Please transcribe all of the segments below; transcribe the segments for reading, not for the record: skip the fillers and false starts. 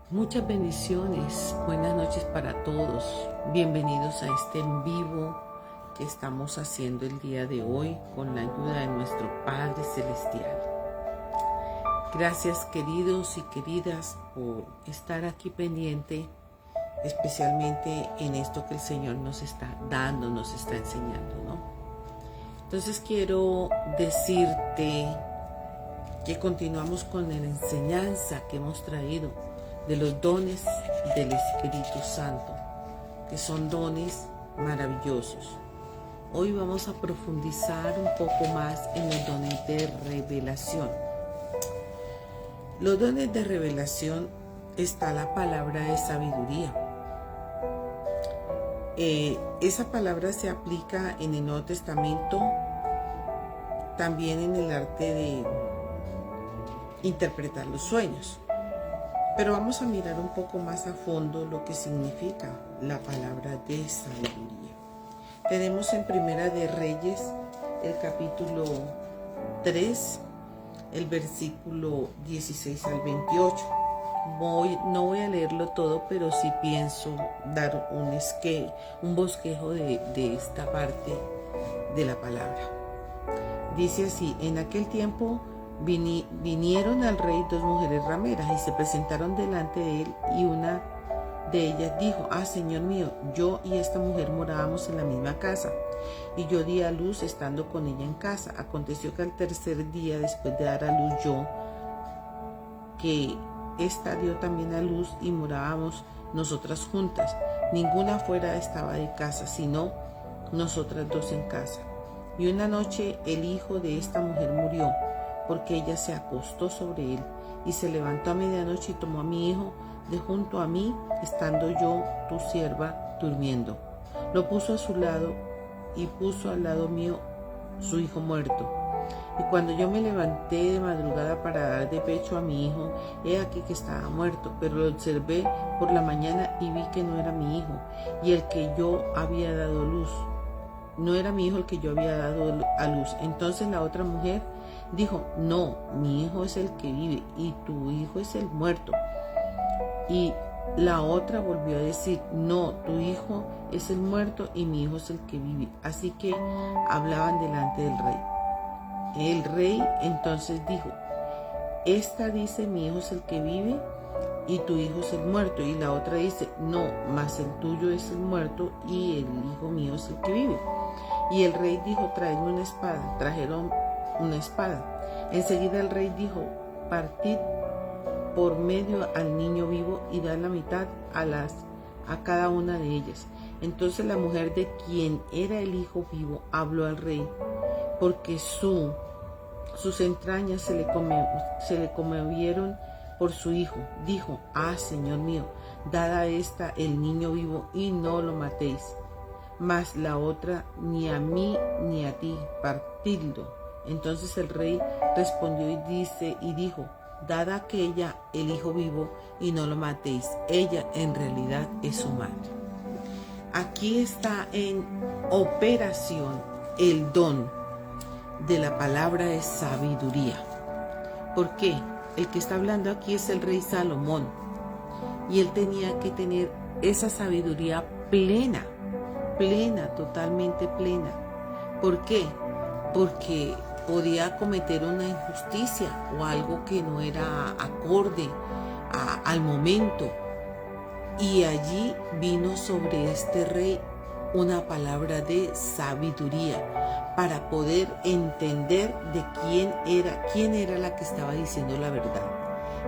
Muchas bendiciones, buenas noches para todos. Bienvenidos a este en vivo que estamos haciendo el día de hoy con la ayuda de nuestro Padre Celestial. Gracias queridos y queridas por estar aquí pendiente, especialmente en esto que el Señor nos está dando, nos está enseñando, ¿no? Entonces quiero decirte que continuamos con la enseñanza que hemos traído de los dones del Espíritu Santo, que son dones maravillosos. Hoy vamos a profundizar un poco más en los dones de revelación. Los dones de revelación está la palabra de sabiduría. Esa palabra se aplica en el Nuevo Testamento, también en el arte de interpretar los sueños. Pero vamos a mirar un poco más a fondo lo que significa la palabra de sabiduría. Tenemos en Primera de Reyes, el capítulo 3, el versículo 16 al 28. No voy a leerlo todo, pero sí pienso dar un bosquejo de esta parte de la palabra. Dice así: en aquel tiempo vinieron al rey dos mujeres rameras y se presentaron delante de él, y una de ellas dijo: Señor mío, yo y esta mujer morábamos en la misma casa, y yo di a luz estando con ella en casa. Aconteció que al tercer día después de dar a luz yo, que ésta dio también a luz, y morábamos nosotras juntas. Ninguna afuera estaba de casa, sino nosotras dos en casa. Y una noche el hijo de esta mujer murió, porque ella se acostó sobre él, y se levantó a medianoche y tomó a mi hijo de junto a mí, estando yo, tu sierva, durmiendo. Lo puso a su lado, y puso al lado mío su hijo muerto. Y cuando yo me levanté de madrugada para dar de pecho a mi hijo, he aquí que estaba muerto. Pero lo observé por la mañana y vi que no era mi hijo, y el que yo había dado luz. No era mi hijo el que yo había dado a luz. Entonces la otra mujer dijo: no, mi hijo es el que vive, y tu hijo es el muerto. Y la otra volvió a decir: no, tu hijo es el muerto y mi hijo es el que vive. Así que hablaban delante del rey. El rey entonces dijo: esta dice: mi hijo es el que vive y tu hijo es el muerto. Y la otra dice: no, mas el tuyo es el muerto y el hijo mío es el que vive. Y el rey dijo: traedme una espada. Trajeron una espada. Enseguida el rey dijo: partid por medio al niño vivo y dad la mitad a cada una de ellas. Entonces la mujer de quien era el hijo vivo habló al rey, porque sus entrañas se le conmovieron por su hijo. Dijo: Señor mío, dad a esta el niño vivo y no lo matéis. Mas la otra: ni a mí ni a ti, partidlo. Entonces el rey respondió y dijo: dad a aquella el hijo vivo y no lo matéis. Ella en realidad es su madre. Aquí está en operación el don de la palabra de sabiduría. ¿Por qué? El que está hablando aquí es el rey Salomón, y él tenía que tener esa sabiduría plena, totalmente plena. ¿Por qué? Porque podía cometer una injusticia o algo que no era acorde al momento. Y allí vino sobre este rey una palabra de sabiduría para poder entender de quién era la que estaba diciendo la verdad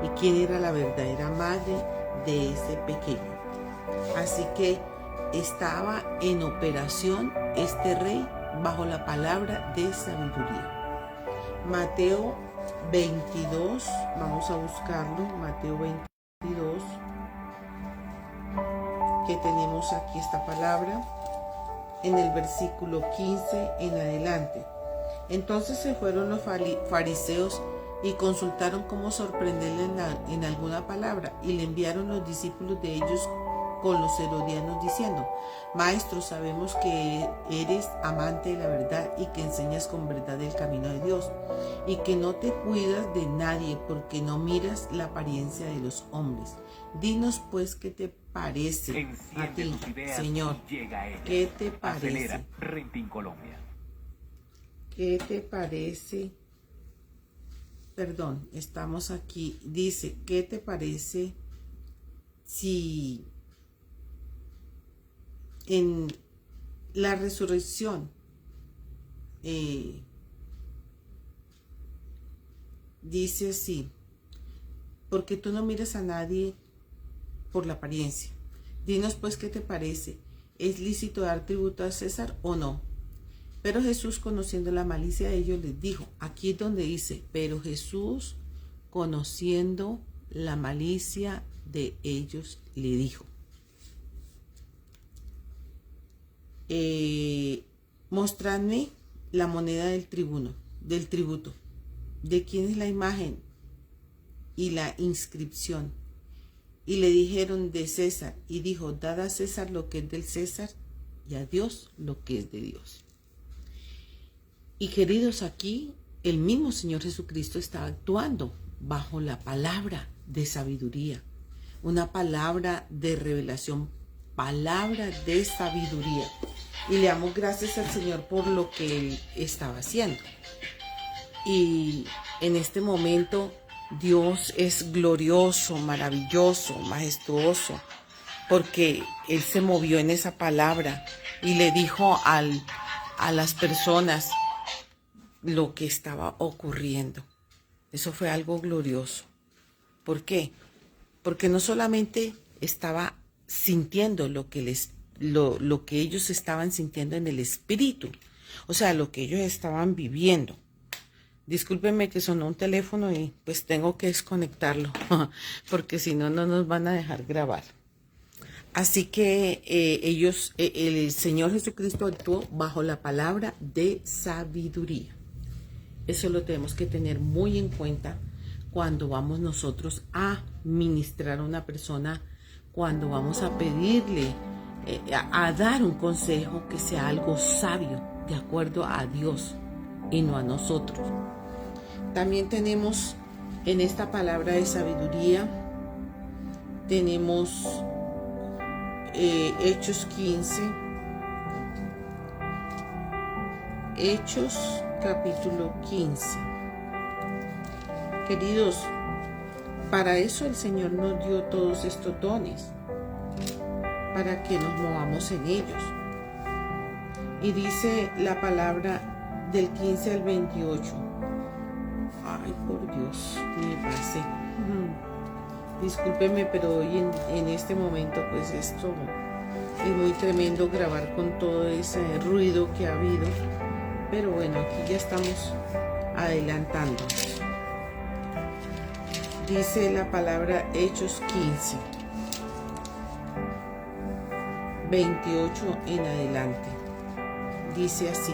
y quién era la verdadera madre de ese pequeño. Así que estaba en operación este rey bajo la palabra de sabiduría. Mateo 22, vamos a buscarlo, Mateo 22, que tenemos aquí esta palabra, en el versículo 15 en adelante. Entonces se fueron los fariseos y consultaron cómo sorprenderle en alguna palabra, y le enviaron los discípulos de ellos con los herodianos diciendo: Maestro, sabemos que eres amante de la verdad y que enseñas con verdad el camino de Dios y que no te cuidas de nadie porque no miras la apariencia de los hombres. Dinos pues qué te parece a ti, Señor. ¿Qué te parece? Acelera, Renting Colombia. ¿Qué te parece? Perdón, estamos aquí. Dice, ¿qué te parece si en la resurrección dice así? Porque tú no miras a nadie por la apariencia. Dinos pues qué te parece. ¿Es lícito dar tributo a César o no? Pero Jesús, conociendo la malicia de ellos, les dijo, aquí es donde dice, pero Jesús, conociendo la malicia de ellos, le dijo, mostradme la moneda del tributo. ¿De quién es la imagen y la inscripción? Y le dijeron, de César. Y dijo, dad a César lo que es del César y a Dios lo que es de Dios. Y queridos, aquí el mismo Señor Jesucristo está actuando bajo la palabra de sabiduría, una palabra de revelación, palabra de sabiduría. Y le damos gracias al Señor por lo que Él estaba haciendo. Y en este momento Dios es glorioso, maravilloso, majestuoso, porque Él se movió en esa palabra y le dijo a las personas lo que estaba ocurriendo. Eso fue algo glorioso. ¿Por qué? Porque no solamente estaba sintiendo lo que ellos estaban sintiendo en el espíritu, o sea, lo que ellos estaban viviendo. Discúlpenme que sonó un teléfono y pues tengo que desconectarlo, porque si no, no nos van a dejar grabar. Así que el Señor Jesucristo actuó bajo la palabra de sabiduría. Eso lo tenemos que tener muy en cuenta cuando vamos nosotros a ministrar a una persona, cuando vamos a pedirle, a dar un consejo que sea algo sabio, de acuerdo a Dios y no a nosotros. También tenemos en esta palabra de sabiduría, tenemos Hechos 15, Hechos capítulo 15. Queridos, para eso el Señor nos dio todos estos dones, para que nos movamos en ellos. Y dice la palabra del 15 al 28. Ay, por Dios, me pasé. Discúlpenme, pero hoy en este momento, pues esto es muy tremendo grabar con todo ese ruido que ha habido. Pero bueno, aquí ya estamos adelantando. Dice la palabra Hechos 15, 28 en adelante. Dice así.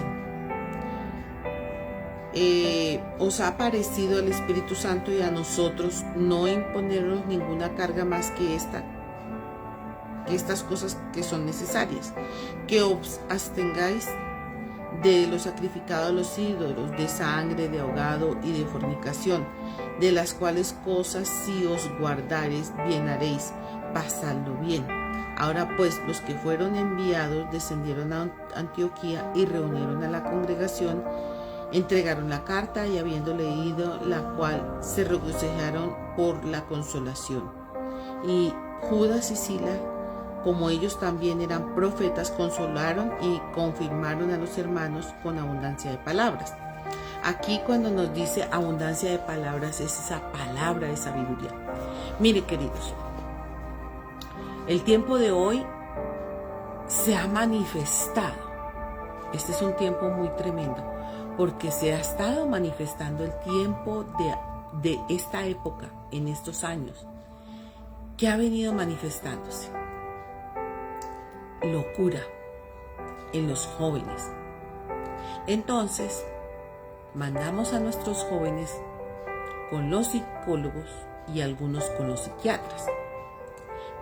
Os ha parecido el Espíritu Santo y a nosotros no imponernos ninguna carga más que estas cosas que son necesarias, que os abstengáis de lo sacrificado a los ídolos, de sangre, de ahogado y de fornicación, de las cuales cosas si os guardareis, bien haréis, pasadlo bien. Ahora pues los que fueron enviados descendieron a Antioquía y reunieron a la congregación, entregaron la carta y habiendo leído la cual se regocijaron por la consolación. Y Judas y Silas, como ellos también eran profetas, consolaron y confirmaron a los hermanos con abundancia de palabras. Aquí cuando nos dice abundancia de palabras es esa palabra de sabiduría. Mire, queridos, el tiempo de hoy se ha manifestado. Este es un tiempo muy tremendo porque se ha estado manifestando el tiempo de esta época, en estos años, que ha venido manifestándose. Locura en los jóvenes. Entonces, mandamos a nuestros jóvenes con los psicólogos y algunos con los psiquiatras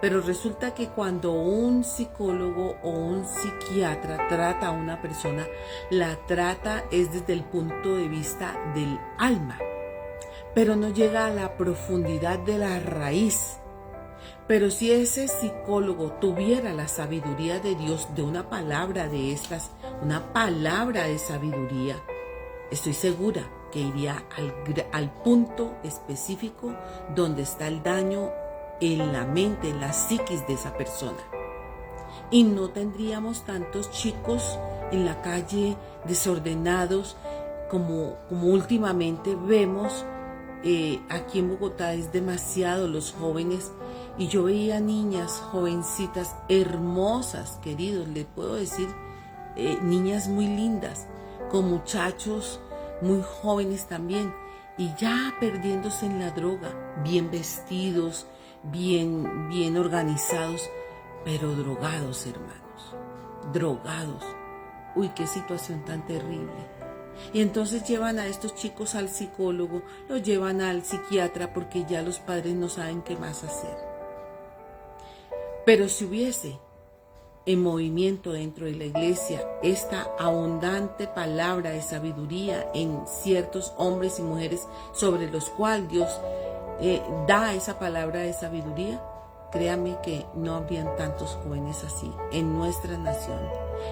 Pero resulta que cuando un psicólogo o un psiquiatra trata a una persona, la trata es desde el punto de vista del alma, pero no llega a la profundidad de la raíz. Pero si ese psicólogo tuviera la sabiduría de Dios, de una palabra de estas, una palabra de sabiduría, estoy segura que iría al punto específico donde está el daño en la mente, en la psiquis de esa persona. Y no tendríamos tantos chicos en la calle desordenados como últimamente vemos. Aquí en Bogotá es demasiado los jóvenes, y yo veía niñas jovencitas hermosas, queridos, les puedo decir, niñas muy lindas, con muchachos muy jóvenes también, y ya perdiéndose en la droga, bien vestidos, bien organizados, pero drogados, hermanos, drogados. Uy, qué situación tan terrible. Y entonces llevan a estos chicos al psicólogo, los llevan al psiquiatra porque ya los padres no saben qué más hacer. Pero si hubiese en movimiento dentro de la iglesia esta abundante palabra de sabiduría en ciertos hombres y mujeres sobre los cuales Dios da esa palabra de sabiduría, créame que no habrían tantos jóvenes así en nuestra nación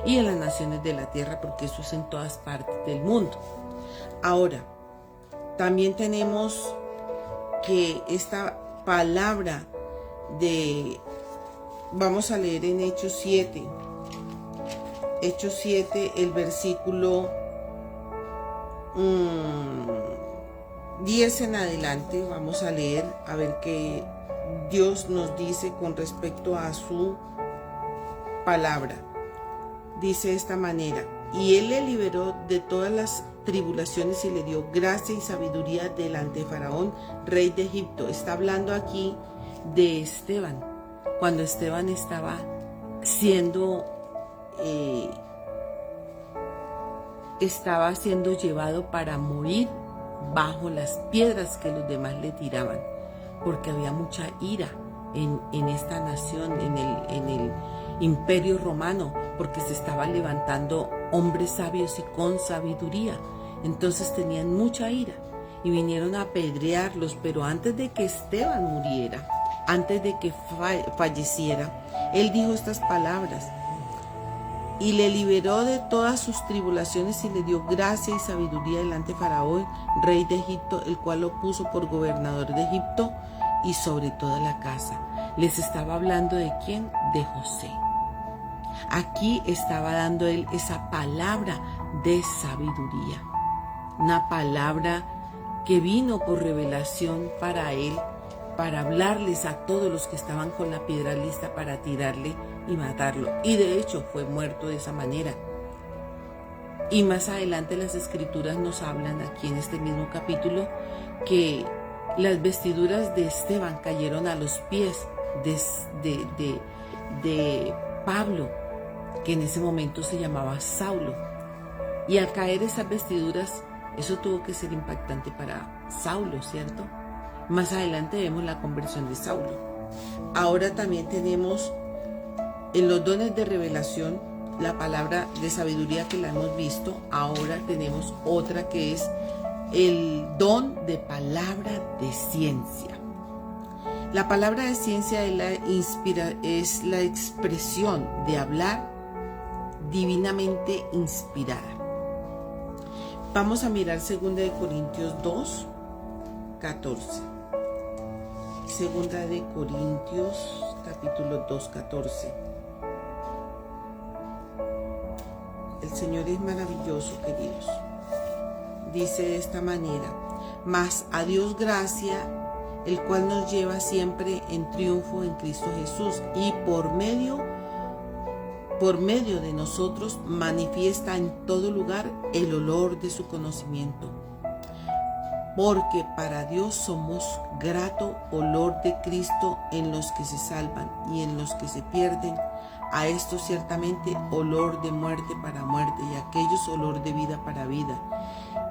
y en las naciones de la tierra, porque eso es en todas partes del mundo. Ahora, también tenemos que esta palabra vamos a leer en Hechos 7, el versículo 10 en adelante, vamos a leer a ver qué Dios nos dice con respecto a su palabra. Dice de esta manera: y él le liberó de todas las tribulaciones y le dio gracia y sabiduría delante de Faraón, rey de Egipto. Está hablando aquí de Esteban, cuando Esteban estaba siendo llevado para morir bajo las piedras que los demás le tiraban, porque había mucha ira en esta nación, en el imperio romano, porque se estaban levantando hombres sabios y con sabiduría. Entonces tenían mucha ira y vinieron a apedrearlos. Pero antes de que Esteban muriera, antes de que falleciera, él dijo estas palabras: y le liberó de todas sus tribulaciones y le dio gracia y sabiduría delante de Faraón, rey de Egipto, el cual lo puso por gobernador de Egipto y sobre toda la casa. Les estaba hablando ¿de quién? De José. Aquí estaba dando él esa palabra de sabiduría, una palabra que vino por revelación para él, para hablarles a todos los que estaban con la piedra lista para tirarle y matarlo. Y de hecho fue muerto de esa manera. Y más adelante las escrituras nos hablan aquí en este mismo capítulo que las vestiduras de Esteban cayeron a los pies de Pablo, que en ese momento se llamaba Saulo. Y al caer esas vestiduras, eso tuvo que ser impactante para Saulo, ¿cierto? Más adelante vemos la conversión de Saulo. Ahora también tenemos en los dones de revelación la palabra de sabiduría que la hemos visto. Ahora tenemos otra que es el don de palabra de ciencia. La palabra de ciencia es la expresión de hablar divinamente inspirada. Vamos a mirar 2 Corintios 2, 14. 2 Corintios capítulo 2, 14. El Señor es maravilloso, queridos. Dice de esta manera: mas a Dios gracia, el cual nos lleva siempre en triunfo en Cristo Jesús, y por medio de nosotros manifiesta en todo lugar el olor de su conocimiento. Porque para Dios somos grato olor de Cristo en los que se salvan y en los que se pierden. A estos ciertamente olor de muerte para muerte, y a aquellos olor de vida para vida.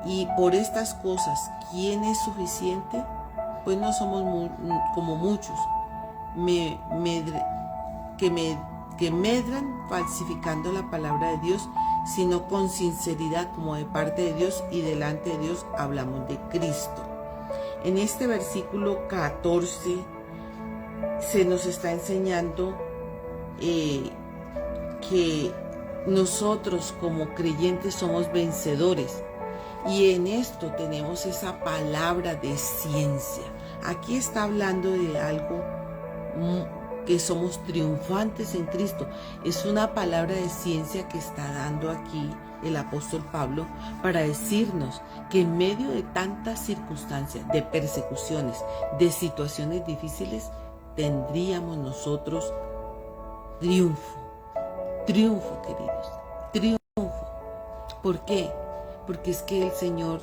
Y por estas cosas, ¿quién es suficiente? Pues no somos como muchos, que medran falsificando la palabra de Dios, sino con sinceridad como de parte de Dios y delante de Dios hablamos de Cristo. En este versículo 14 se nos está enseñando que nosotros como creyentes somos vencedores, y en esto tenemos esa palabra de ciencia. Aquí está hablando de algo que somos triunfantes en Cristo. Es una palabra de ciencia que está dando aquí el apóstol Pablo para decirnos que en medio de tantas circunstancias, de persecuciones, de situaciones difíciles, tendríamos nosotros triunfo, queridos, triunfo. ¿Por qué? Porque es que el Señor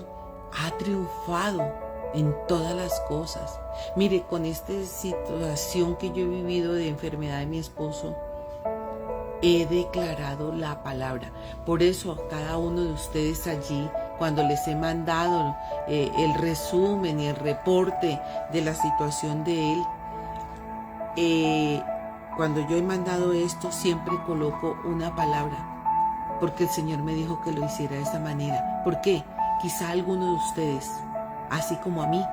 ha triunfado en todas las cosas. Mire, con esta situación que yo he vivido de enfermedad de mi esposo, he declarado la palabra. Por eso a cada uno de ustedes allí, cuando les he mandado el resumen y el reporte de la situación de él, cuando yo he mandado esto, siempre coloco una palabra, porque el Señor me dijo que lo hiciera de esa manera. ¿Por qué? Quizá alguno de ustedes, así como a mí,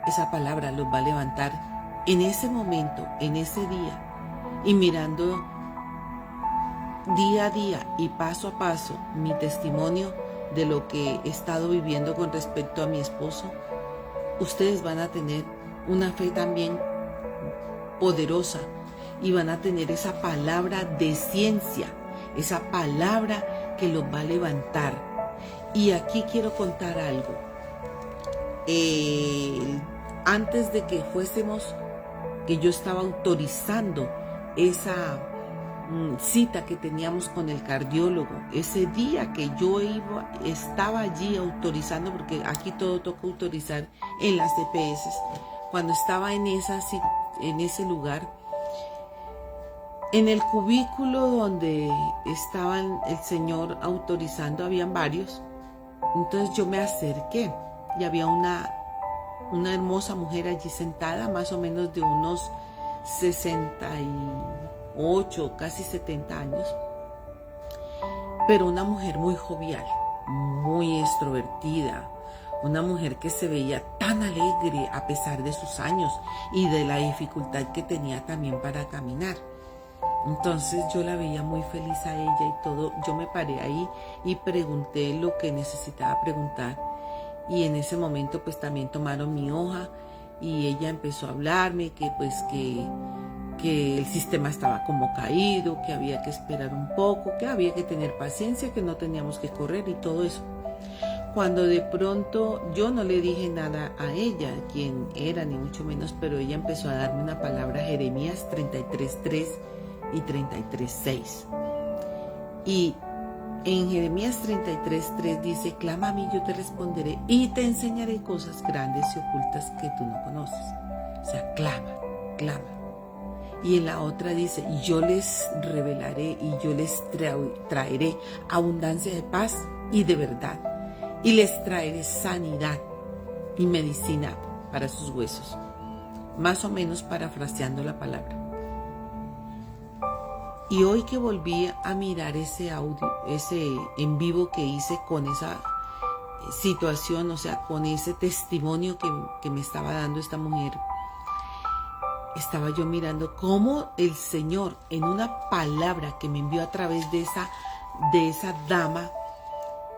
esa palabra los va a levantar en ese momento, en ese día, y mirando día a día y paso a paso mi testimonio de lo que he estado viviendo con respecto a mi esposo, ustedes van a tener una fe también poderosa y van a tener esa palabra de ciencia, esa palabra que los va a levantar. Y aquí quiero contar algo. Antes de que fuésemos, que yo estaba autorizando esa cita que teníamos con el cardiólogo, ese día que yo estaba allí autorizando, porque aquí todo toca autorizar en las EPS. Cuando estaba en ese lugar, en el cubículo donde estaban el señor autorizando, habían varios. Entonces yo me acerqué y había una hermosa mujer allí sentada, más o menos de unos 68, casi 70 años, pero una mujer muy jovial, muy extrovertida, una mujer que se veía tan alegre a pesar de sus años y de la dificultad que tenía también para caminar. Entonces yo la veía muy feliz a ella y todo. Yo me paré ahí y pregunté lo que necesitaba preguntar, y en ese momento pues también tomaron mi hoja y ella empezó a hablarme que el sistema estaba como caído, que había que esperar un poco, que había que tener paciencia, que no teníamos que correr y todo eso. Cuando de pronto yo no le dije nada a ella, quién era ni mucho menos, pero ella empezó a darme una palabra, Jeremías 33:3 y 33:6. Y en Jeremías 33:3 dice: clama a mí, yo te responderé y te enseñaré cosas grandes y ocultas que tú no conoces. O sea, clama. Y en la otra dice: yo les revelaré y yo les traeré abundancia de paz y de verdad, y les traeré sanidad y medicina para sus huesos. Más o menos parafraseando la palabra. Y hoy que volví a mirar ese audio, ese en vivo que hice con esa situación, o sea, con ese testimonio que me estaba dando esta mujer, estaba yo mirando cómo el Señor, en una palabra que me envió a través de esa dama,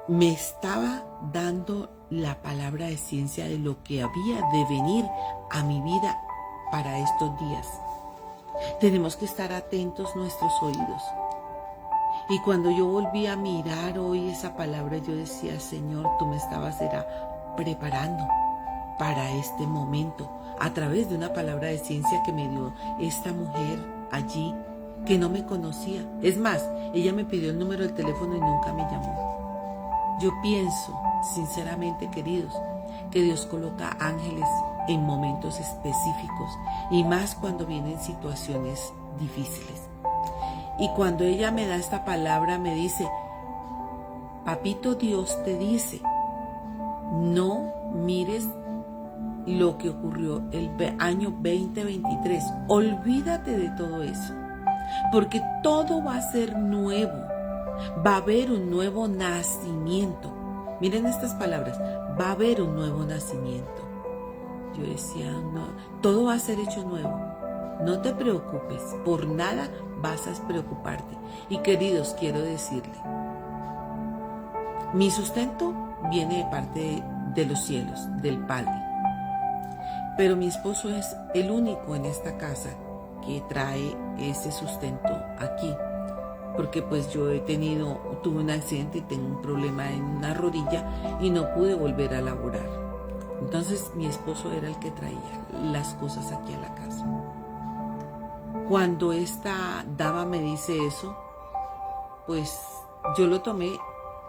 me estaba dando la palabra de ciencia de lo que había de venir a mi vida para estos días. Tenemos que estar atentos nuestros oídos. Y cuando yo volví a mirar hoy esa palabra, yo decía: Señor, tú me estabas preparando para este momento, a través de una palabra de ciencia que me dio esta mujer allí, que no me conocía. Es más, ella me pidió el número del teléfono y nunca me llamó. Yo pienso, sinceramente, queridos, que Dios coloca ángeles en momentos específicos, y más cuando vienen situaciones difíciles. Y cuando ella me da esta palabra, me dice: papito Dios te dice, no mires lo que ocurrió el año 2023. Olvídate de todo eso, porque todo va a ser nuevo. Va a haber un nuevo nacimiento. Miren estas palabras, va a haber un nuevo nacimiento. Yo decía, no, todo va a ser hecho nuevo. No te preocupes, por nada vas a preocuparte. Y queridos, quiero decirle, mi sustento viene de parte de los cielos, del Padre. Pero mi esposo es el único en esta casa que trae ese sustento aquí. Porque pues yo tuve un accidente y tengo un problema en una rodilla y no pude volver a laborar. Entonces mi esposo era el que traía las cosas aquí a la casa. Cuando esta dama me dice eso, pues yo lo tomé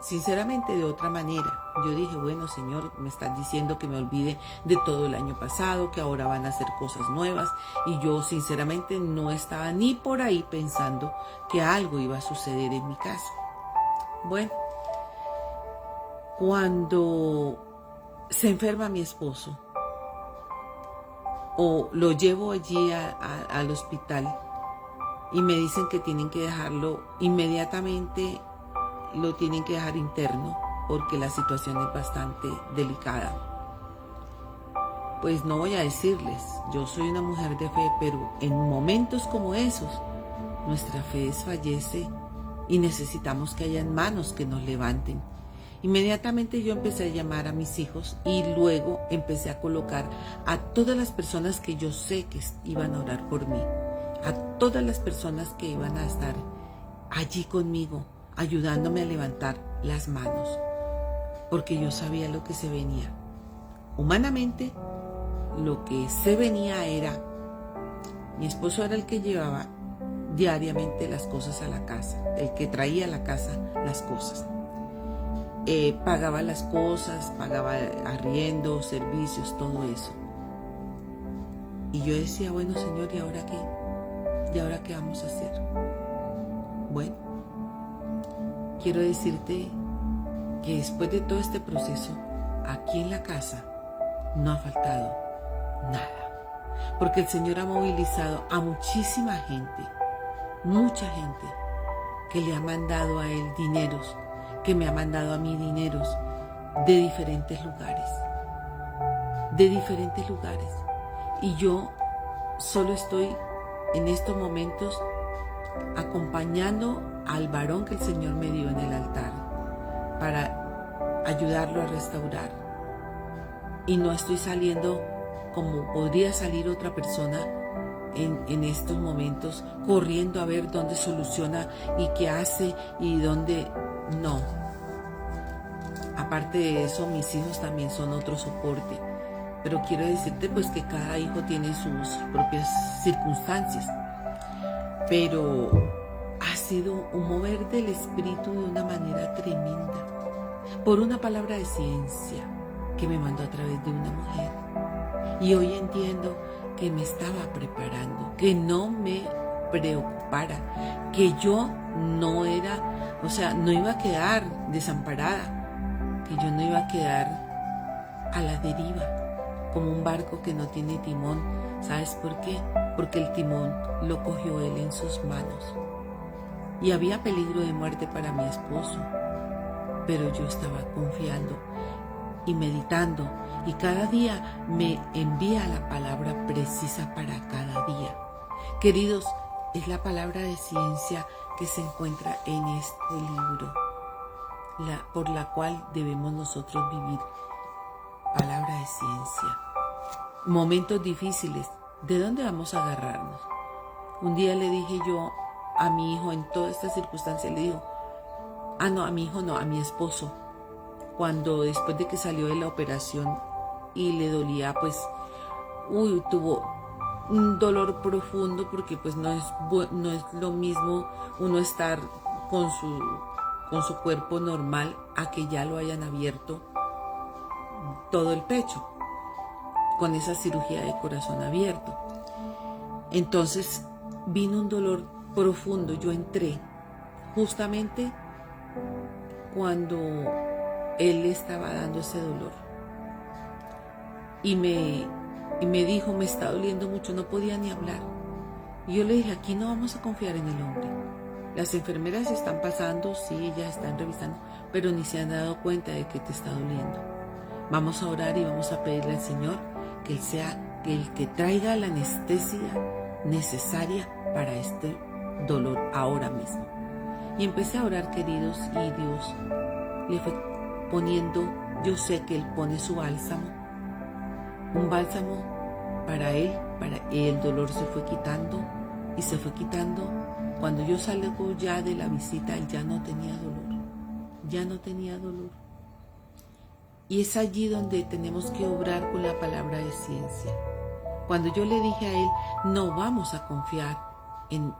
sinceramente de otra manera. Yo dije, bueno, Señor, me estás diciendo que me olvide de todo el año pasado, que ahora van a hacer cosas nuevas. Y yo sinceramente no estaba ni por ahí pensando que algo iba a suceder en mi casa. Bueno, cuando se enferma mi esposo, o lo llevo allí al hospital y me dicen que tienen que dejarlo inmediatamente, lo tienen que dejar interno porque la situación es bastante delicada. Pues no voy a decirles, yo soy una mujer de fe, pero en momentos como esos, nuestra fe desfallece y necesitamos que hayan manos que nos levanten. Inmediatamente yo empecé a llamar a mis hijos y luego empecé a colocar a todas las personas que yo sé que iban a orar por mí, a todas las personas que iban a estar allí conmigo, ayudándome a levantar las manos, porque yo sabía lo que se venía. Humanamente, lo que se venía era, mi esposo era el que llevaba diariamente las cosas a la casa, el que traía a la casa las cosas. Pagaba las cosas, pagaba arriendo, servicios, todo eso. Y yo decía, bueno, Señor, ¿y ahora qué? ¿Y ahora qué vamos a hacer? Bueno, quiero decirte que después de todo este proceso, aquí en la casa no ha faltado nada. Porque el Señor ha movilizado a muchísima gente, mucha gente, que le ha mandado a Él dineros, que me ha mandado a mí dineros de diferentes lugares. Y yo solo estoy en estos momentos acompañando al varón que el Señor me dio en el altar para ayudarlo a restaurar. Y no estoy saliendo como podría salir otra persona en estos momentos, corriendo a ver dónde soluciona y qué hace y dónde no. Aparte de eso, mis hijos también son otro soporte. Pero quiero decirte pues que cada hijo tiene sus propias circunstancias. Pero ha sido un mover del espíritu de una manera tremenda. Por una palabra de ciencia que me mandó a través de una mujer. Y hoy entiendo que me estaba preparando, que no me preocupara, que yo no iba a quedar desamparada, que yo no iba a quedar a la deriva, como un barco que no tiene timón. ¿Sabes por qué? Porque el timón lo cogió él en sus manos. Y había peligro de muerte para mi esposo, pero yo estaba confiando y meditando, y cada día me envía la palabra precisa para cada día. Queridos, es la palabra de ciencia que se encuentra en este libro, por la cual debemos nosotros vivir. Palabra de ciencia. Momentos difíciles, ¿de dónde vamos a agarrarnos? Un día le dije yo a mi hijo, en toda esta circunstancia, le digo, a mi esposo, cuando después de que salió de la operación y le dolía, pues, tuvo un dolor profundo, porque pues no es lo mismo uno estar con su cuerpo normal a que ya lo hayan abierto todo el pecho, con esa cirugía de corazón abierto. Entonces vino un dolor profundo. Yo entré justamente cuando él estaba dando ese dolor. y me dijo, me está doliendo mucho, no podía ni hablar. Y yo le dije, aquí no vamos a confiar en el hombre. Las enfermeras están pasando, sí, ellas están revisando, pero ni se han dado cuenta de que te está doliendo. Vamos a orar y vamos a pedirle al Señor que Él sea el que traiga la anestesia necesaria para este dolor ahora mismo. Y empecé a orar, queridos, y Dios le fue poniendo, yo sé que Él pone su bálsamo, un bálsamo para él, el dolor se fue quitando y se fue quitando. Cuando yo salgo ya de la visita, él ya no tenía dolor, ya no tenía dolor. Y es allí donde tenemos que obrar con la palabra de ciencia. Cuando yo le dije a él, no vamos a confiar en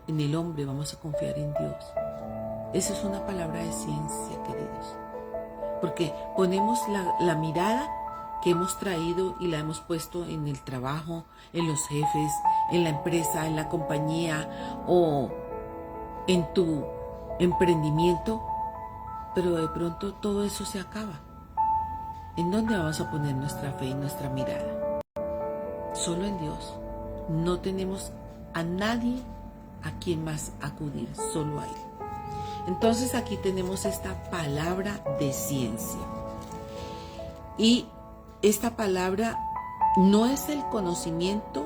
el hombre, vamos a confiar en Dios. Esa es una palabra de ciencia, queridos. Porque ponemos la mirada que hemos traído y la hemos puesto en el trabajo, en los jefes, en la empresa, en la compañía o en tu emprendimiento, pero de pronto todo eso se acaba. ¿En dónde vamos a poner nuestra fe y nuestra mirada? Solo en Dios. No tenemos a nadie a quien más acudir, solo a Él. Entonces aquí tenemos esta palabra de ciencia. Y esta palabra no es el conocimiento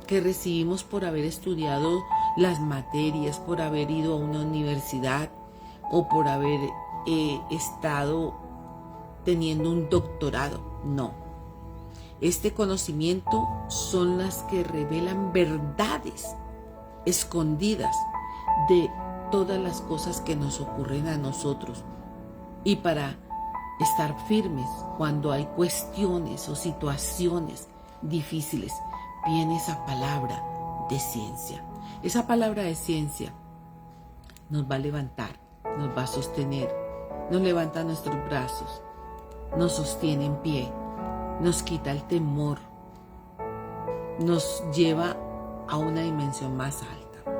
que recibimos por haber estudiado las materias, por haber ido a una universidad o por haber estado teniendo un doctorado. No. Este conocimiento son las que revelan verdades escondidas de todas las cosas que nos ocurren a nosotros. Y para estar firmes cuando hay cuestiones o situaciones difíciles, viene esa palabra de ciencia. Esa palabra de ciencia nos va a levantar, nos va a sostener, nos levanta nuestros brazos, nos sostiene en pie, nos quita el temor, nos lleva a una dimensión más alta.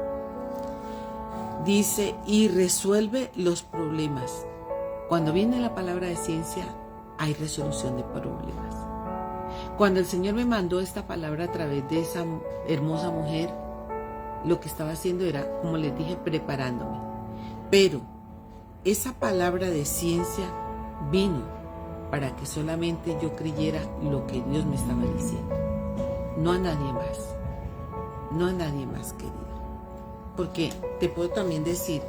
Dice, y resuelve los problemas. Cuando viene la palabra de ciencia, hay resolución de problemas. Cuando el Señor me mandó esta palabra a través de esa hermosa mujer, lo que estaba haciendo era, como les dije, preparándome. Pero esa palabra de ciencia vino para que solamente yo creyera lo que Dios me estaba diciendo. No a nadie más. No a nadie más, querido. Porque te puedo también decir,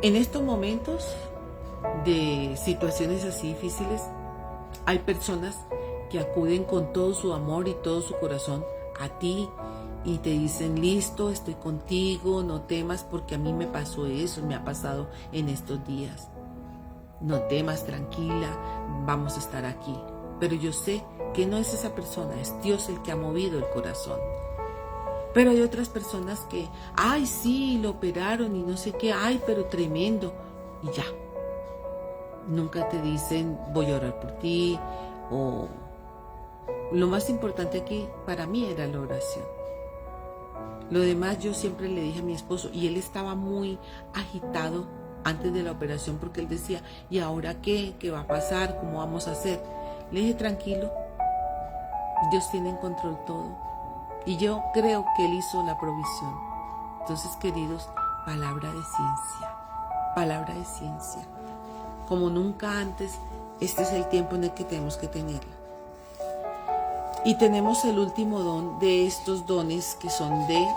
en estos momentos de situaciones así difíciles, hay personas que acuden con todo su amor y todo su corazón a ti y te dicen, listo, estoy contigo, no temas porque a mí me pasó eso, me ha pasado en estos días. No temas, tranquila, vamos a estar aquí. Pero yo sé que no es esa persona, es Dios el que ha movido el corazón. Pero hay otras personas que, ay, sí, lo operaron y no sé qué, ay, pero tremendo, y ya. Nunca te dicen, voy a orar por ti, o lo más importante aquí para mí era la oración. Lo demás yo siempre le dije a mi esposo, y él estaba muy agitado antes de la operación porque él decía, ¿y ahora qué? ¿Qué va a pasar? ¿Cómo vamos a hacer? Le dije, tranquilo, Dios tiene en control todo. Y yo creo que Él hizo la provisión. Entonces, queridos, palabra de ciencia. Palabra de ciencia. Como nunca antes, este es el tiempo en el que tenemos que tenerla. Y tenemos el último don de estos dones que son de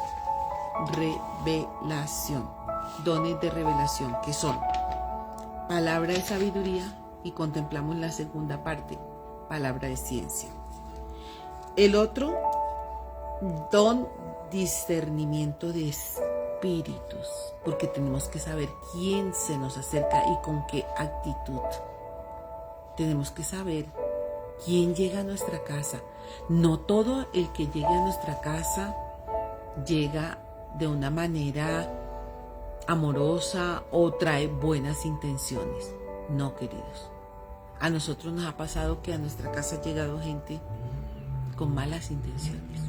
revelación. Dones de revelación, que son palabra de sabiduría, y contemplamos la segunda parte, palabra de ciencia. El otro don, discernimiento de espíritus, porque tenemos que saber quién se nos acerca y con qué actitud. Tenemos que saber quién llega a nuestra casa. No todo el que llega a nuestra casa llega de una manera amorosa o trae buenas intenciones. No, queridos. A nosotros nos ha pasado que a nuestra casa ha llegado gente con malas intenciones.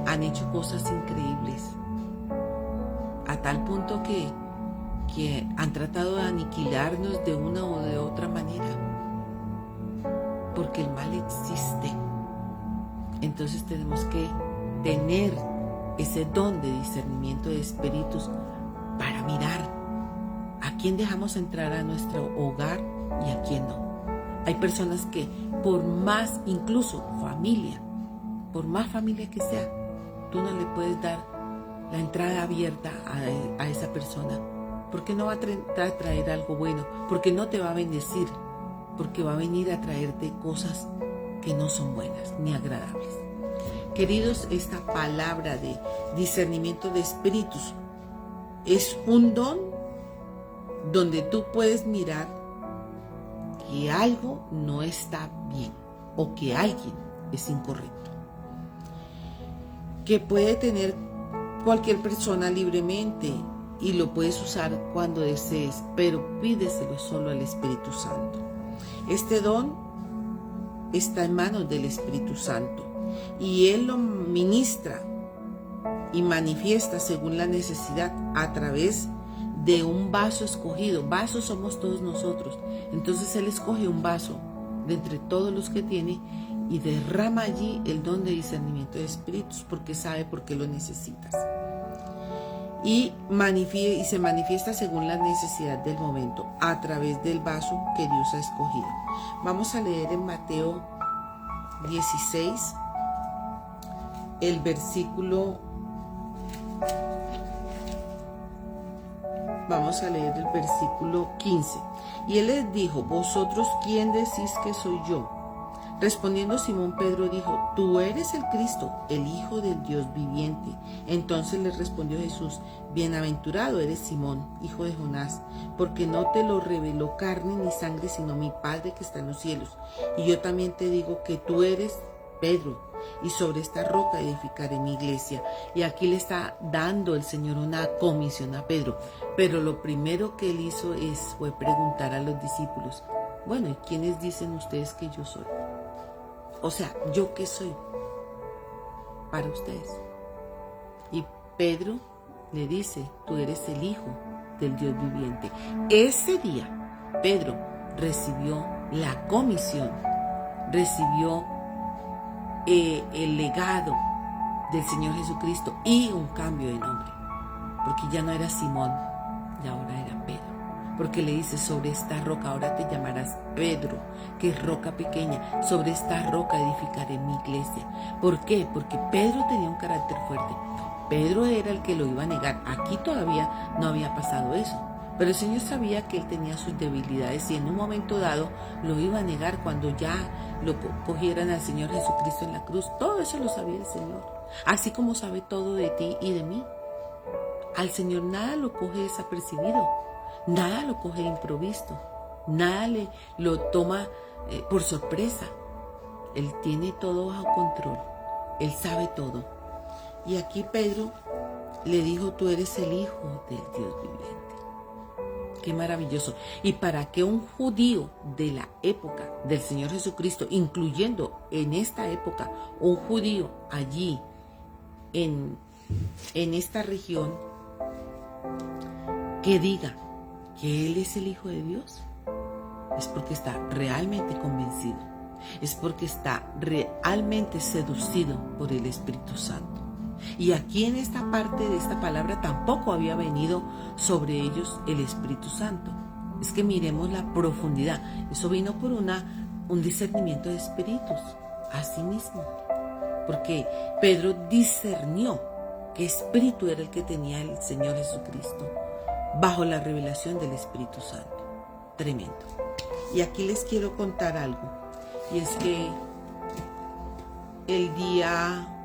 Han hecho cosas increíbles, a tal punto que han tratado de aniquilarnos de una o de otra manera, porque el mal existe. Entonces tenemos que tener ese don de discernimiento de espíritus para mirar a quién dejamos entrar a nuestro hogar y a quién no. Hay personas que por más, incluso familia, por más familia que sea, tú no le puedes dar la entrada abierta a esa persona, porque no va a traer algo bueno, porque no te va a bendecir, porque va a venir a traerte cosas que no son buenas ni agradables. Queridos, esta palabra de discernimiento de espíritus es un don donde tú puedes mirar que algo no está bien o que alguien es incorrecto, que puede tener cualquier persona libremente y lo puedes usar cuando desees, pero pídeselo solo al Espíritu Santo. Este don está en manos del Espíritu Santo y Él lo ministra y manifiesta según la necesidad a través de un vaso escogido. Vasos somos todos nosotros. Entonces Él escoge un vaso de entre todos los que tiene y derrama allí el don de discernimiento de espíritus, porque sabe por qué lo necesitas. Y se manifiesta según la necesidad del momento a través del vaso que Dios ha escogido. Vamos a leer en Mateo 16 el versículo. Vamos a leer el versículo 15. Y Él les dijo: ¿Vosotros quién decís que soy yo? Respondiendo Simón Pedro dijo: Tú eres el Cristo, el Hijo del Dios viviente. Entonces le respondió Jesús: Bienaventurado eres Simón, hijo de Jonás, porque no te lo reveló carne ni sangre, sino mi Padre que está en los cielos. Y yo también te digo que tú eres Pedro, y sobre esta roca edificaré mi iglesia. Y aquí le está dando el Señor una comisión a Pedro. Pero lo primero que él hizo fue preguntar a los discípulos: bueno, ¿y quiénes dicen ustedes que yo soy? O sea, ¿yo qué soy para ustedes? Y Pedro le dice: tú eres el Hijo del Dios viviente. Ese día Pedro recibió la comisión, recibió el legado del Señor Jesucristo y un cambio de nombre, porque ya no era Simón y ahora era Pedro, porque le dice: sobre esta roca ahora te llamarás Pedro, que es roca pequeña, sobre esta roca edificaré mi iglesia. ¿Por qué? Porque Pedro tenía un carácter fuerte. Pedro era el que lo iba a negar. Aquí todavía no había pasado eso, pero el Señor sabía que él tenía sus debilidades y en un momento dado lo iba a negar cuando ya lo cogieran al Señor Jesucristo en la cruz. Todo eso lo sabía el Señor, así como sabe todo de ti y de mí. Al Señor nada lo coge desapercibido, nada lo coge improvisto, nada lo toma por sorpresa. Él tiene todo bajo control, Él sabe todo. Y aquí Pedro le dijo: tú eres el Hijo del Dios viviente. Qué maravilloso. Y para que un judío de la época del Señor Jesucristo, incluyendo en esta época un judío allí en esta región, que diga que Él es el Hijo de Dios, es porque está realmente convencido, es porque está realmente seducido por el Espíritu Santo. Y aquí en esta parte de esta palabra tampoco había venido sobre ellos el Espíritu Santo. Es que miremos la profundidad. Eso vino por un discernimiento de espíritus, así mismo. Porque Pedro discernió qué espíritu era el que tenía el Señor Jesucristo, bajo la revelación del Espíritu Santo. Tremendo. Y aquí les quiero contar algo. Y es que el día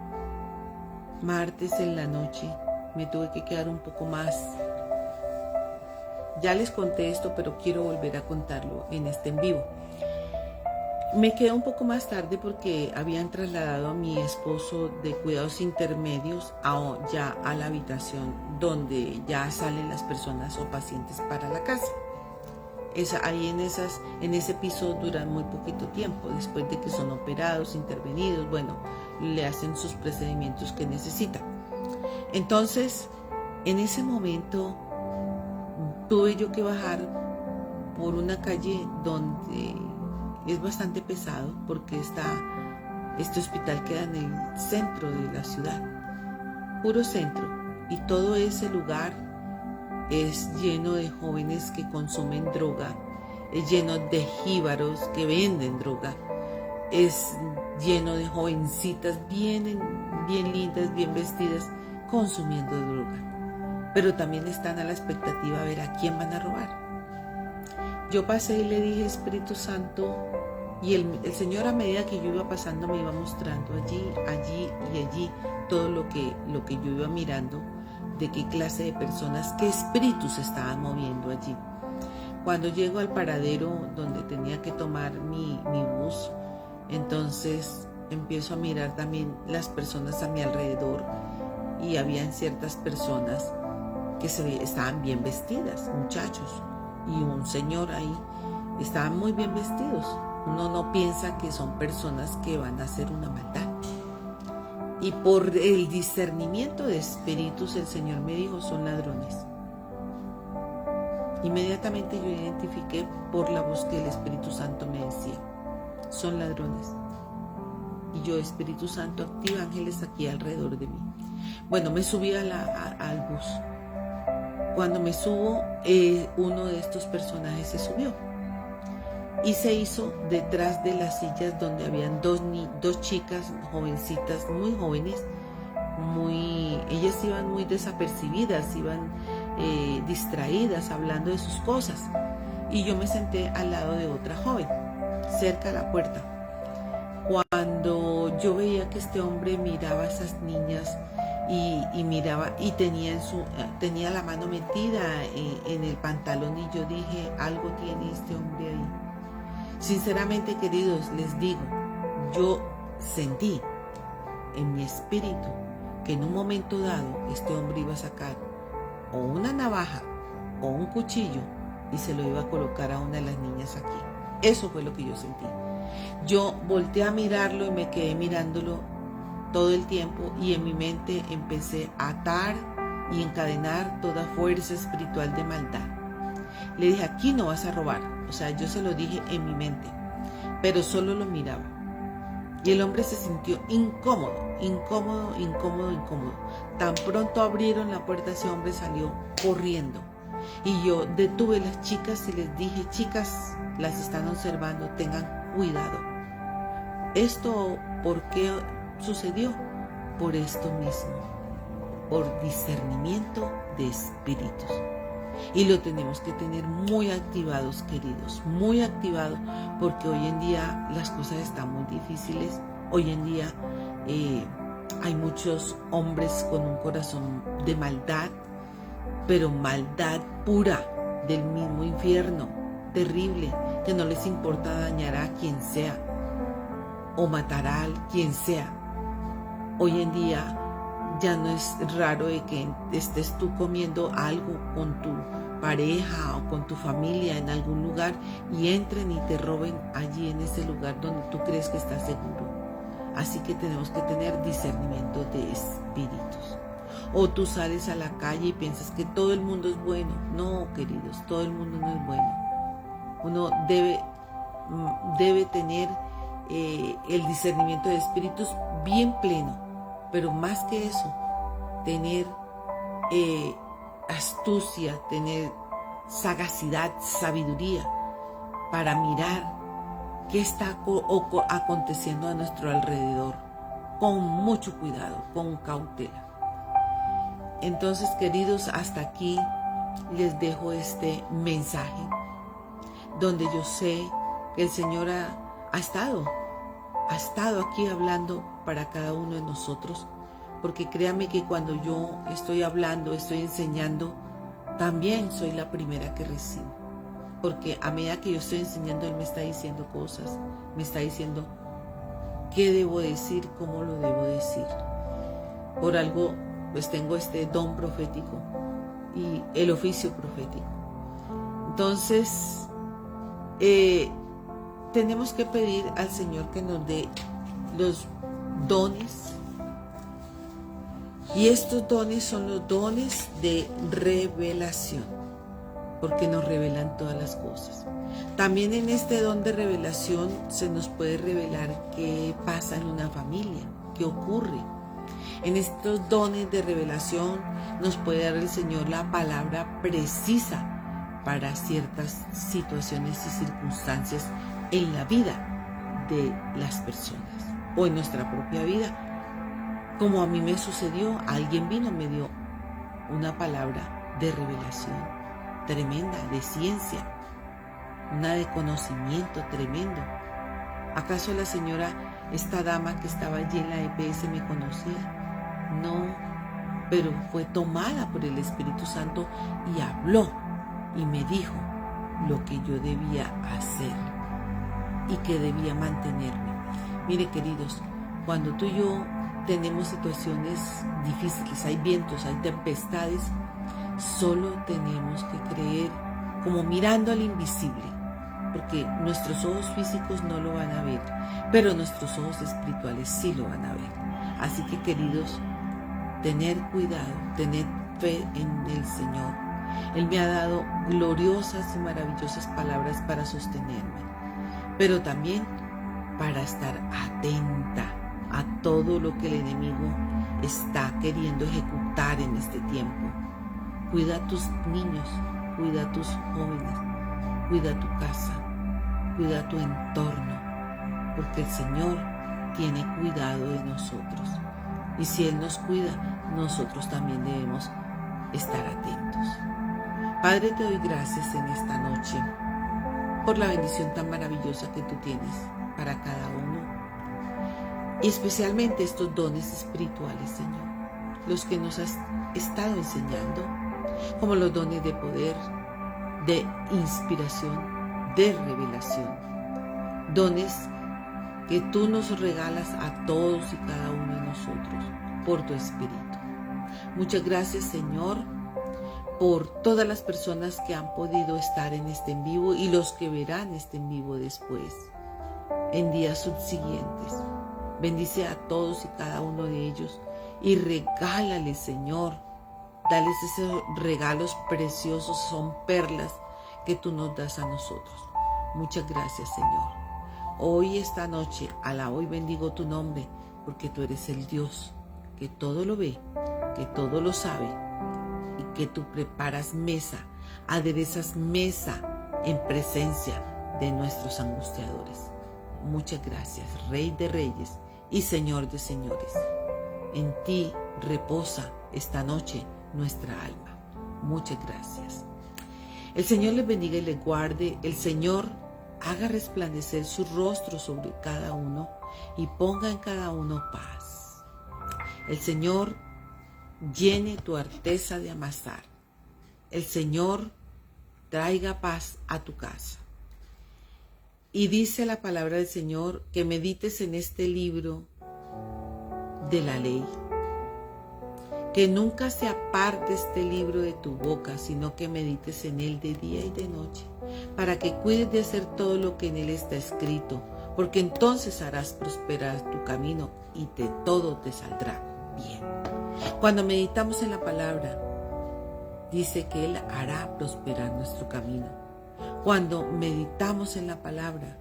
martes en la noche me tuve que quedar un poco más. Ya les conté esto, pero quiero volver a contarlo en este en vivo. Me quedé un poco más tarde porque habían trasladado a mi esposo de cuidados intermedios ya a la habitación donde ya salen las personas o pacientes para la casa. Ahí en ese piso duran muy poquito tiempo, después de que son operados, intervenidos, bueno, le hacen sus procedimientos que necesitan. Entonces, en ese momento tuve yo que bajar por una calle donde Es bastante pesado porque este hospital queda en el centro de la ciudad, puro centro, y todo ese lugar es lleno de jóvenes que consumen droga, es lleno de jíbaros que venden droga, es lleno de jovencitas bien lindas, bien vestidas, consumiendo droga. Pero también están a la expectativa de ver a quién van a robar. Yo pasé y le dije, Espíritu Santo, y el Señor, a medida que yo iba pasando, me iba mostrando allí y allí todo lo que yo iba mirando, de qué clase de personas, qué espíritus se estaban moviendo allí. Cuando llego al paradero donde tenía que tomar mi bus, entonces empiezo a mirar también las personas a mi alrededor, y habían ciertas personas que estaban bien vestidas, muchachos, y un señor ahí, estaban muy bien vestidos. Uno no piensa que son personas que van a hacer una maldad. Y por el discernimiento de espíritus, el Señor me dijo, son ladrones. Inmediatamente yo identifiqué por la voz que el Espíritu Santo me decía, son ladrones. Y yo, Espíritu Santo, activa ángeles aquí alrededor de mí. Bueno, me subí al bus. Cuando me subo, uno de estos personajes se subió y se hizo detrás de las sillas donde habían dos chicas jovencitas, muy jóvenes, ellas iban muy desapercibidas, iban distraídas, hablando de sus cosas. Y yo me senté al lado de otra joven, cerca de la puerta. Cuando yo veía que este hombre miraba a esas niñas y miraba, y tenía la mano metida en el pantalón, y yo dije, algo tiene este hombre ahí. Sinceramente, queridos, les digo, yo sentí en mi espíritu que en un momento dado este hombre iba a sacar o una navaja o un cuchillo y se lo iba a colocar a una de las niñas aquí. Eso fue lo que yo sentí. Yo volteé a mirarlo y me quedé mirándolo todo el tiempo, y en mi mente empecé a atar y encadenar toda fuerza espiritual de maldad. Le dije, aquí no vas a robar. O sea, yo se lo dije en mi mente, pero solo lo miraba. Y el hombre se sintió incómodo. Tan pronto abrieron la puerta, ese hombre salió corriendo. Y yo detuve a las chicas y les dije, chicas, las están observando, tengan cuidado. ¿Esto por qué sucedió? Por esto mismo, por discernimiento de espíritus. Y lo tenemos que tener muy activados, queridos, muy activados, porque hoy en día las cosas están muy difíciles. Hoy en día hay muchos hombres con un corazón de maldad, pero maldad pura, del mismo infierno, terrible, que no les importa dañar a quien sea o matar a quien sea. Hoy en día ya no es raro de que estés tú comiendo algo con tu pareja o con tu familia en algún lugar y entren y te roben allí en ese lugar donde tú crees que estás seguro. Así que tenemos que tener discernimiento de espíritus. O tú sales a la calle y piensas que todo el mundo es bueno. No, queridos, todo el mundo no es bueno. Uno debe tener el discernimiento de espíritus bien pleno. Pero más que eso, tener astucia, tener sagacidad, sabiduría para mirar qué está aconteciendo a nuestro alrededor, con mucho cuidado, con cautela. Entonces, queridos, hasta aquí les dejo este mensaje, donde yo sé que el Señor ha estado aquí hablando para cada uno de nosotros, porque créame que cuando yo estoy hablando, estoy enseñando, también soy la primera que recibo, porque a medida que yo estoy enseñando, Él me está diciendo cosas, me está diciendo qué debo decir, cómo lo debo decir. Por algo, pues tengo este don profético y el oficio profético. Entonces, tenemos que pedir al Señor que nos dé los dones, y estos dones son los dones de revelación. porque nos revelan todas las cosas. También en este don de revelación se nos puede revelar qué pasa en una familia, qué ocurre. En estos dones de revelación nos puede dar el Señor la palabra precisa para ciertas situaciones y circunstancias en la vida de las personas o en nuestra propia vida. Como a mí me sucedió, alguien vino, me dio una palabra de revelación tremenda, de ciencia, una de conocimiento tremendo. ¿Acaso la señora, esta dama que estaba allí en la EPS, me conocía? No, pero fue tomada por el Espíritu Santo y habló y me dijo lo que yo debía hacer y que debía mantenerme. Mire, queridos, cuando tú y yo tenemos situaciones difíciles, hay vientos, hay tempestades, solo tenemos que creer como mirando al invisible, porque nuestros ojos físicos no lo van a ver, pero nuestros ojos espirituales sí lo van a ver. Así que, queridos, tener cuidado, tener fe en el Señor. Él me ha dado gloriosas y maravillosas palabras para sostenerme, pero también para estar atenta a todo lo que el enemigo está queriendo ejecutar en este tiempo. Cuida a tus niños, cuida a tus jóvenes, cuida tu casa, cuida tu entorno, porque el Señor tiene cuidado de nosotros. Y si Él nos cuida, nosotros también debemos estar atentos. Padre, te doy gracias en esta noche por la bendición tan maravillosa que tú tienes para cada uno, y especialmente estos dones espirituales, Señor, los que nos has estado enseñando, como los dones de poder, de inspiración, de revelación, dones que tú nos regalas a todos y cada uno de nosotros por tu Espíritu. Muchas gracias, Señor, por todas las personas que han podido estar en este en vivo y los que verán este en vivo después, en días subsiguientes. Bendice a todos y cada uno de ellos y regálales, Señor, dales esos regalos preciosos, son perlas que tú nos das a nosotros. Muchas gracias, Señor. Hoy, esta noche, alabo y bendigo tu nombre, porque tú eres el Dios que todo lo ve, que todo lo sabe, y que tú preparas mesa, aderezas mesa en presencia de nuestros angustiadores. Muchas gracias, Rey de Reyes y Señor de Señores. En ti reposa esta noche nuestra alma. Muchas gracias. El Señor les bendiga y les guarde. El Señor haga resplandecer su rostro sobre cada uno y ponga en cada uno paz. El Señor llene tu arteza de amasar. El Señor traiga paz a tu casa. Y dice la palabra del Señor que medites en este libro de la ley. Que nunca se aparte este libro de tu boca, sino que medites en él de día y de noche, para que cuides de hacer todo lo que en él está escrito, porque entonces harás prosperar tu camino y todo te saldrá bien. Cuando meditamos en la palabra, dice que Él hará prosperar nuestro camino. Cuando meditamos en la palabra,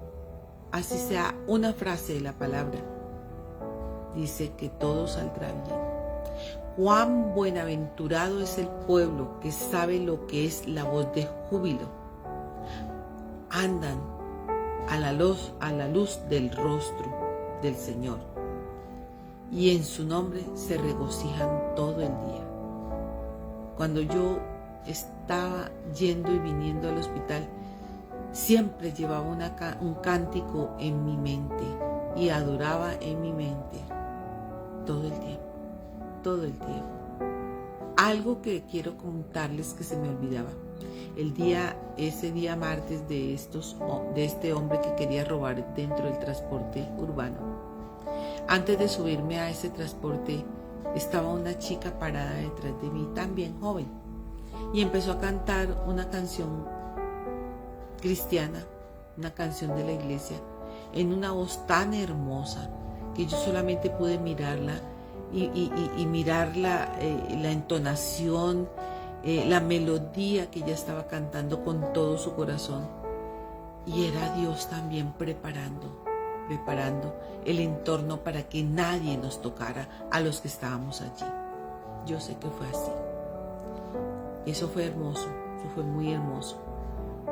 así sea una frase de la palabra, dice que todo saldrá bien. Cuán buenaventurado es el pueblo que sabe lo que es la voz de júbilo. Andan a la luz del rostro del Señor, y en su nombre se regocijan todo el día. Cuando yo estaba yendo y viniendo al hospital, siempre llevaba un cántico en mi mente y adoraba en mi mente todo el tiempo, todo el tiempo. Algo que quiero contarles que se me olvidaba. Ese día martes de este hombre que quería robar dentro del transporte urbano. Antes de subirme a ese transporte, estaba una chica parada detrás de mí, también joven, y empezó a cantar una canción cristiana, una canción de la iglesia, en una voz tan hermosa que yo solamente pude mirarla y mirar la entonación la melodía que ella estaba cantando con todo su corazón. Y era Dios también preparando el entorno para que nadie nos tocara a los que estábamos allí. Yo sé que fue así. Eso fue hermoso, eso fue muy hermoso.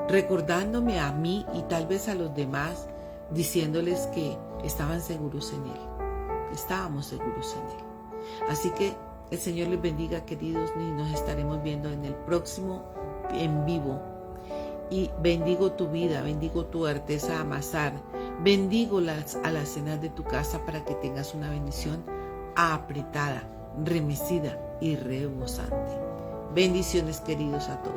Recordándome a mí y tal vez a los demás, diciéndoles que estaban seguros en Él, estábamos seguros en Él. Así que el Señor les bendiga, queridos, y nos estaremos viendo en el próximo en vivo. Y bendigo tu vida, bendigo tu artesa amasar, bendigo a las cenas de tu casa para que tengas una bendición apretada, remecida y rebosante. Bendiciones, queridos, a todos.